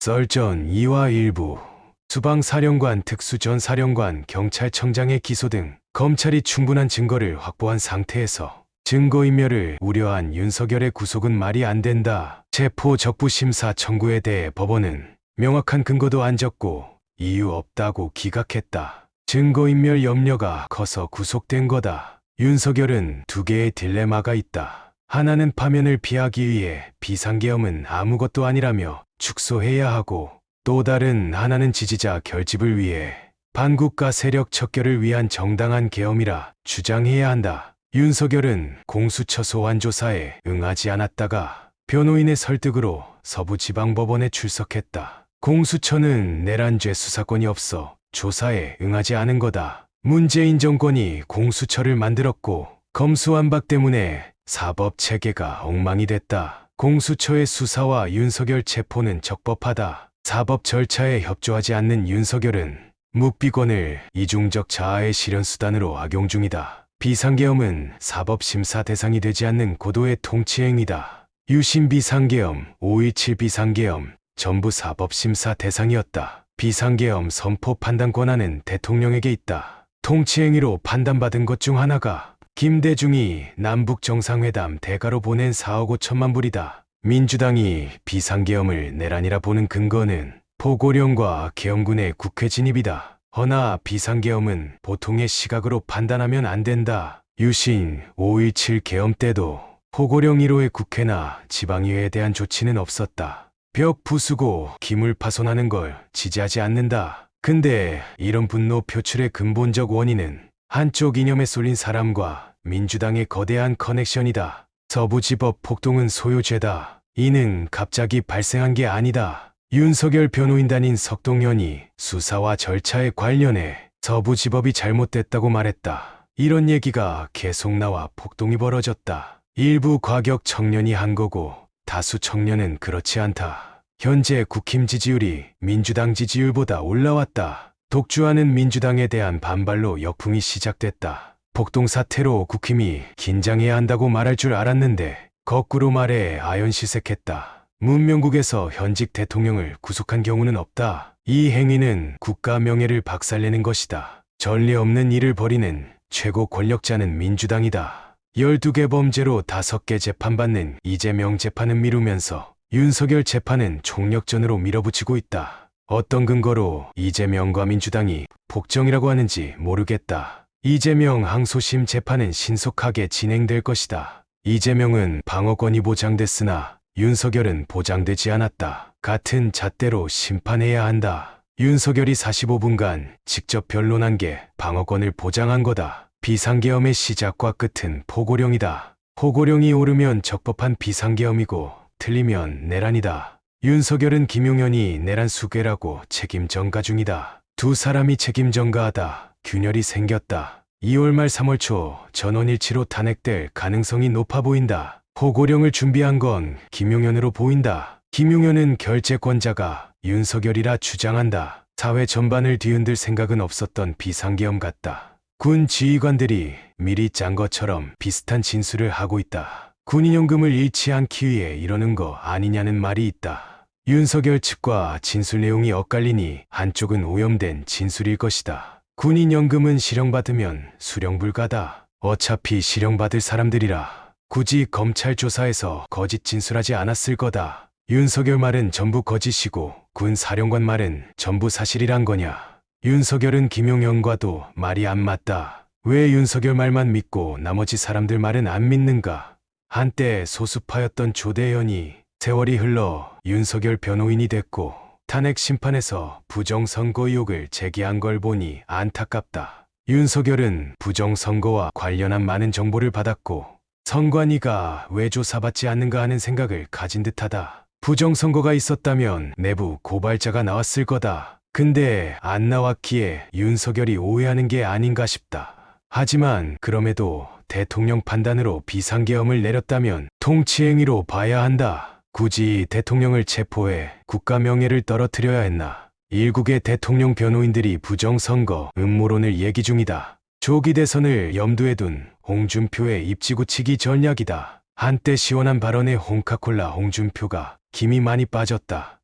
썰전 2화 일부 수방사령관, 특수전사령관, 경찰청장의 기소 등 검찰이 충분한 증거를 확보한 상태에서 증거인멸을 우려한 윤석열의 구속은 말이 안 된다. 체포적부심사 청구에 대해 법원은 명확한 근거도 안 졌고 이유 없다고 기각했다. 증거인멸 염려가 커서 구속된 거다. 윤석열은 두 개의 딜레마가 있다. 하나는 파면을 피하기 위해 비상계엄은 아무것도 아니라며 축소해야 하고, 또 다른 하나는 지지자 결집을 위해 반국가 세력 척결을 위한 정당한 계엄이라 주장해야 한다. 윤석열은 공수처 소환 조사에 응하지 않았다가 변호인의 설득으로 서부지방법원에 출석했다. 공수처는 내란죄 수사권이 없어 조사에 응하지 않은 거다. 문재인 정권이 공수처를 만들었고 검수완박 때문에 사법체계가 엉망이 됐다. 공수처의 수사와 윤석열 체포는 적법하다. 사법 절차에 협조하지 않는 윤석열은 묵비권을 이중적 자아의 실현수단으로 악용 중이다. 비상계엄은 사법심사 대상이 되지 않는 고도의 통치행위다. 유신 비상계엄, 5.17 비상계엄 전부 사법심사 대상이었다. 비상계엄 선포 판단 권한은 대통령에게 있다. 통치행위로 판단받은 것 중 하나가 김대중이 남북정상회담 대가로 보낸 4억 5천만 불이다. 민주당이 비상계엄을 내란이라 보는 근거는 포고령과 계엄군의 국회 진입이다. 허나 비상계엄은 보통의 시각으로 판단하면 안 된다. 유신 5.17 계엄 때도 포고령 1호의 국회나 지방의회에 대한 조치는 없었다. 벽 부수고 기물 파손하는 걸 지지하지 않는다. 근데 이런 분노 표출의 근본적 원인은 한쪽 이념에 쏠린 사람과 민주당의 거대한 커넥션이다. 서부지법 폭동은 소요죄다. 이는 갑자기 발생한 게 아니다. 윤석열 변호인단인 석동현이 수사와 절차에 관련해 서부지법이 잘못됐다고 말했다. 이런 얘기가 계속 나와 폭동이 벌어졌다. 일부 과격 청년이 한 거고 다수 청년은 그렇지 않다. 현재 국힘 지지율이 민주당 지지율보다 올라왔다. 독주하는 민주당에 대한 반발로 역풍이 시작됐다. 폭동 사태로 국힘이 긴장해야 한다고 말할 줄 알았는데 거꾸로 말해 아연실색했다. 문명국에서 현직 대통령을 구속한 경우는 없다. 이 행위는 국가 명예를 박살내는 것이다. 전례 없는 일을 벌이는 최고 권력자는 민주당이다. 12개 범죄로 5개 재판받는 이재명 재판은 미루면서 윤석열 재판은 총력전으로 밀어붙이고 있다. 어떤 근거로 이재명과 민주당이 복정이라고 하는지 모르겠다. 이재명 항소심 재판은 신속하게 진행될 것이다. 이재명은 방어권이 보장됐으나 윤석열은 보장되지 않았다. 같은 잣대로 심판해야 한다. 윤석열이 45분간 직접 변론한 게 방어권을 보장한 거다. 비상계엄의 시작과 끝은 포고령이다. 포고령이 오르면 적법한 비상계엄이고 틀리면 내란이다. 윤석열은 김용현이 내란 수괴라고 책임 전가 중이다. 두 사람이 책임 전가하다 균열이 생겼다. 2월 말 3월 초 전원일치로 탄핵될 가능성이 높아 보인다. 포고령을 준비한 건 김용현으로 보인다. 김용현은 결재권자가 윤석열이라 주장한다. 사회 전반을 뒤흔들 생각은 없었던 비상계엄 같다. 군 지휘관들이 미리 짠 것처럼 비슷한 진술을 하고 있다. 군인연금을 잃지 않기 위해 이러는 거 아니냐는 말이 있다. 윤석열 측과 진술 내용이 엇갈리니 한쪽은 오염된 진술일 것이다. 군인연금은 실형받으면 수령 불가다. 어차피 실형받을 사람들이라 굳이 검찰 조사에서 거짓 진술하지 않았을 거다. 윤석열 말은 전부 거짓이고 군 사령관 말은 전부 사실이란 거냐. 윤석열은 김용현과도 말이 안 맞다. 왜 윤석열 말만 믿고 나머지 사람들 말은 안 믿는가. 한때 소수파였던 조대현이 세월이 흘러 윤석열 변호인이 됐고 탄핵 심판에서 부정선거 의혹을 제기한 걸 보니 안타깝다. 윤석열은 부정선거와 관련한 많은 정보를 받았고 선관위가 왜 조사받지 않는가 하는 생각을 가진 듯하다. 부정선거가 있었다면 내부 고발자가 나왔을 거다. 근데 안 나왔기에 윤석열이 오해하는 게 아닌가 싶다. 하지만 그럼에도 대통령 판단으로 비상계엄을 내렸다면 통치행위로 봐야 한다. 굳이 대통령을 체포해 국가 명예를 떨어뜨려야 했나. 일국의 대통령 변호인들이 부정선거 음모론을 얘기 중이다. 조기 대선을 염두에 둔 홍준표의 입지구치기 전략이다. 한때 시원한 발언에 홍카콜라 홍준표가 김이 많이 빠졌다.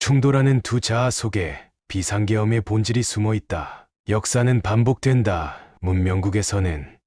충돌하는 두 자아 속에 비상계엄의 본질이 숨어 있다. 역사는 반복된다. 문명국에서는